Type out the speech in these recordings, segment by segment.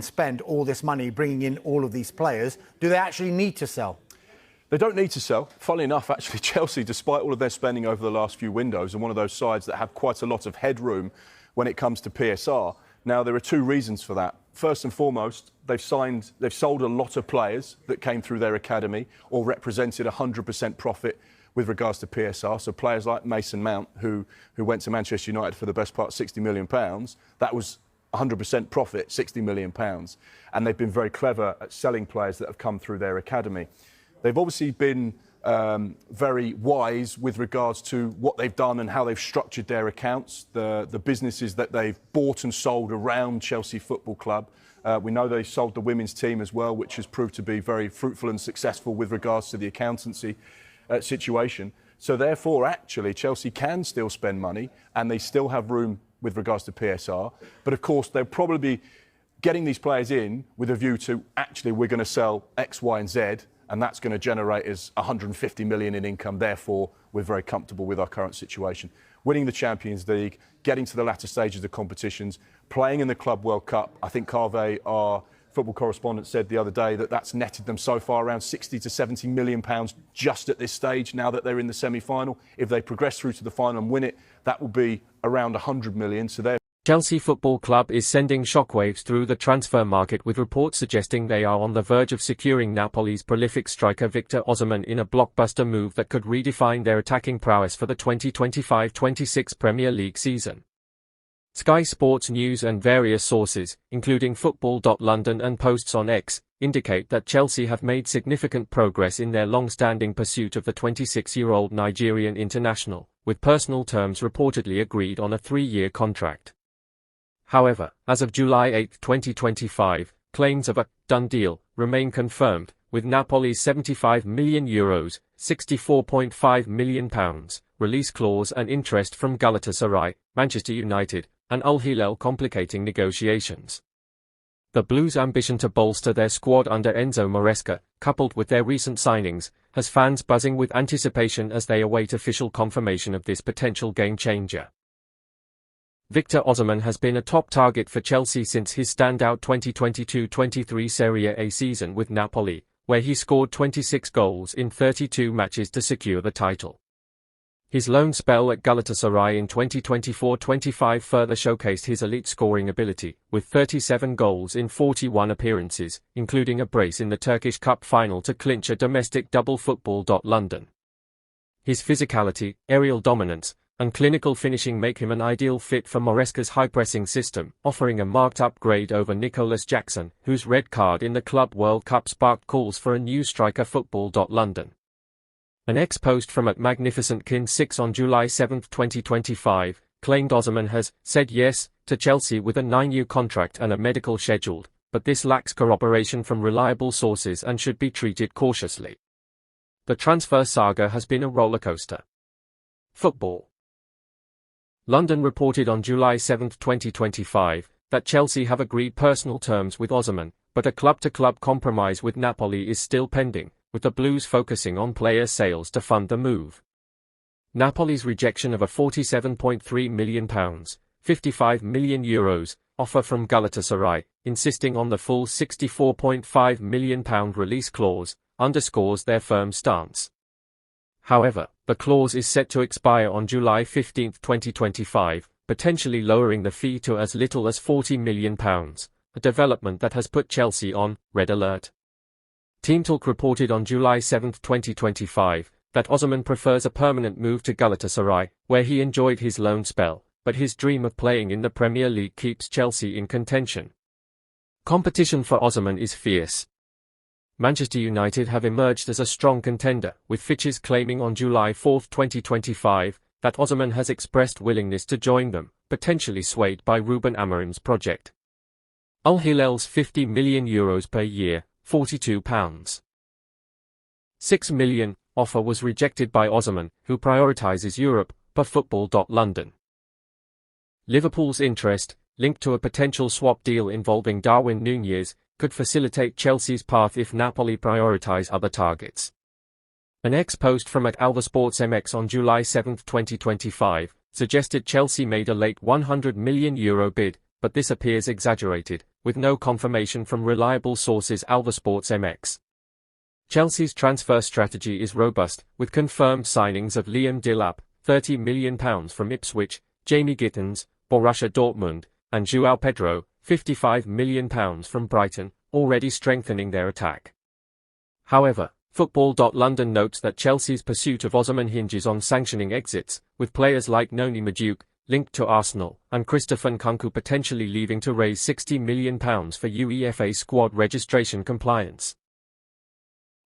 spend all this money bringing in all of these players, do they actually need to sell? They don't need to sell. Funnily enough, actually, Chelsea, despite all of their spending over the last few windows, are one of those sides that have quite a lot of headroom when it comes to PSR. Now, there are two reasons for that. First and foremost, they've sold a lot of players that came through their academy or represented 100% profit with regards to PSR. So players like Mason Mount, who went to Manchester United for the best part of £60 million, that was 100% profit, £60 million. And they've been very clever at selling players that have come through their academy. They've obviously been very wise with regards to what they've done and how they've structured their accounts, the businesses that they've bought and sold around Chelsea Football Club. We know they sold the women's team as well, which has proved to be very fruitful and successful with regards to the accountancy situation. So therefore, actually, Chelsea can still spend money and they still have room with regards to PSR. But of course, they'll probably be getting these players in with a view to, actually, we're going to sell X, Y and Z, and that's going to generate us 150 million in income. Therefore, we're very comfortable with our current situation. Winning the Champions League, getting to the latter stages of competitions, playing in the Club World Cup. I think Carve, our football correspondent, said the other day that that's netted them so far around 60 to 70 million pounds just at this stage, now that they're in the semi-final. If they progress through to the final and win it, that will be around 100 million. So they're Chelsea Football Club is sending shockwaves through the transfer market, with reports suggesting they are on the verge of securing Napoli's prolific striker Victor Osimhen in a blockbuster move that could redefine their attacking prowess for the 2025-26 Premier League season. Sky Sports News and various sources, including football.london and posts on X, indicate that Chelsea have made significant progress in their long-standing pursuit of the 26-year-old Nigerian international, with personal terms reportedly agreed on a 3-year contract. However, as of July 8, 2025, claims of a done deal remain confirmed, with Napoli's €75 million, £64.5 million release clause and interest from Galatasaray, Manchester United, and Al-Hilal complicating negotiations. The Blues' ambition to bolster their squad under Enzo Maresca, coupled with their recent signings, has fans buzzing with anticipation as they await official confirmation of this potential game-changer. Victor Osimhen has been a top target for Chelsea since his standout 2022-23 Serie A season with Napoli, where he scored 26 goals in 32 matches to secure the title. His loan spell at Galatasaray in 2024-25 further showcased his elite scoring ability, with 37 goals in 41 appearances, including a brace in the Turkish Cup final to clinch a domestic double. Football.London. His physicality, aerial dominance, and clinical finishing make him an ideal fit for Maresca's high-pressing system, offering a marked upgrade over Nicolas Jackson, whose red card in the Club World Cup sparked calls for a new striker. Football.London. An ex-post from @MagnificentKin6 on July 7, 2025, claimed Osimhen has said yes to Chelsea with a 9-year contract and a medical scheduled, but this lacks corroboration from reliable sources and should be treated cautiously. The transfer saga has been a rollercoaster. Football. London reported on July 7, 2025, that Chelsea have agreed personal terms with Osimhen, but a club-to-club compromise with Napoli is still pending, with the Blues focusing on player sales to fund the move. Napoli's rejection of a £47.3 million, €55 million offer from Galatasaray, insisting on the full £64.5 million release clause, underscores their firm stance. However, the clause is set to expire on July 15, 2025, potentially lowering the fee to as little as £40 million, a development that has put Chelsea on red alert. Team Talk reported on July 7, 2025, that Osimhen prefers a permanent move to Galatasaray, where he enjoyed his loan spell, but his dream of playing in the Premier League keeps Chelsea in contention. Competition for Osimhen is fierce. Manchester United have emerged as a strong contender, with Fitches claiming on July 4, 2025, that Osimhen has expressed willingness to join them, potentially swayed by Ruben Amorim's project. Al-Hilal's €50 million per year, £42.6 million, offer was rejected by Osimhen, who prioritises Europe, per football.London. Liverpool's interest, linked to a potential swap deal involving Darwin Núñez, could facilitate Chelsea's path if Napoli prioritise other targets. An ex-post from @AlvaSportsMX on July 7, 2025, suggested Chelsea made a late €100 million bid, but this appears exaggerated, with no confirmation from reliable sources. Alvasports MX. Chelsea's transfer strategy is robust, with confirmed signings of Liam Delap, £30 million from Ipswich, Jamie Gittins, Borussia Dortmund, and João Pedro, £55 million from Brighton, already strengthening their attack. However, football.london notes that Chelsea's pursuit of Osimhen hinges on sanctioning exits, with players like Noni Madueke, linked to Arsenal, and Christopher Nkunku potentially leaving to raise £60 million for UEFA squad registration compliance.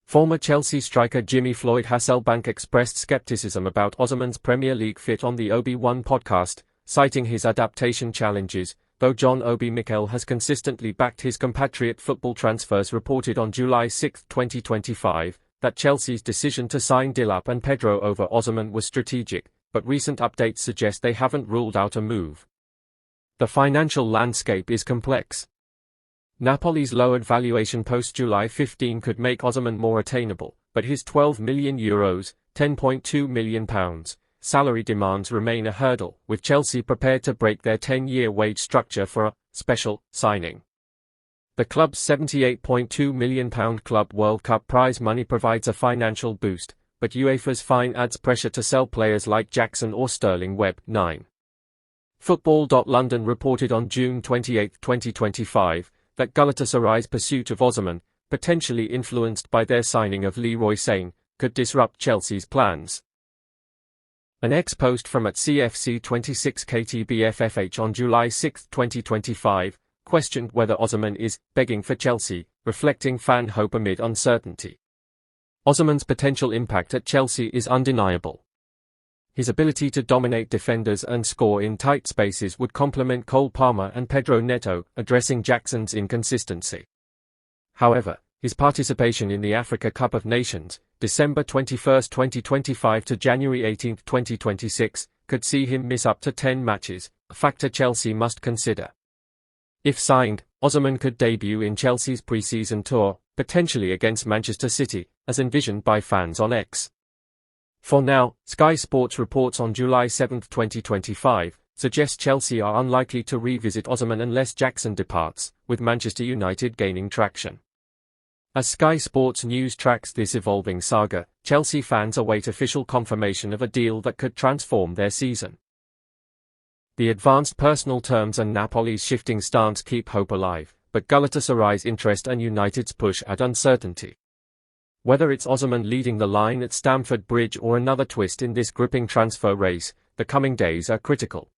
Former Chelsea striker Jimmy Floyd Hasselbank expressed skepticism about Osimhen's Premier League fit on the Obi-Wan podcast, citing his adaptation challenges, though John Obi Mikel has consistently backed his compatriot. Football Transfers reported on July 6, 2025, that Chelsea's decision to sign Delap and Pedro over Osimhen was strategic, but recent updates suggest they haven't ruled out a move. The financial landscape is complex. Napoli's lowered valuation post-July 15 could make Osimhen more attainable, but his €12 million, £10.2 million, salary demands remain a hurdle, with Chelsea prepared to break their 10-year wage structure for a special signing. The club's £78.2 million Club World Cup prize money provides a financial boost, but UEFA's fine adds pressure to sell players like Jackson or Sterling Webb. 9. Football.London reported on June 28, 2025, that Galatasaray's pursuit of Osimhen, potentially influenced by their signing of Leroy Sane, could disrupt Chelsea's plans. An ex-post from @CFC26KTBFFH on July 6, 2025, questioned whether Osimhen is begging for Chelsea, reflecting fan hope amid uncertainty. Osimhen's potential impact at Chelsea is undeniable. His ability to dominate defenders and score in tight spaces would complement Cole Palmer and Pedro Neto, addressing Jackson's inconsistency. However, his participation in the Africa Cup of Nations, December 21, 2025 to January 18, 2026, could see him miss up to 10 matches, a factor Chelsea must consider. If signed, Osimhen could debut in Chelsea's pre-season tour, potentially against Manchester City, as envisioned by fans on X. For now, Sky Sports reports on July 7, 2025, suggest Chelsea are unlikely to revisit Osimhen unless Jackson departs, with Manchester United gaining traction. As Sky Sports News tracks this evolving saga, Chelsea fans await official confirmation of a deal that could transform their season. The advanced personal terms and Napoli's shifting stance keep hope alive, but Galatasaray's interest and United's push add uncertainty. Whether it's Osimhen leading the line at Stamford Bridge or another twist in this gripping transfer race, the coming days are critical.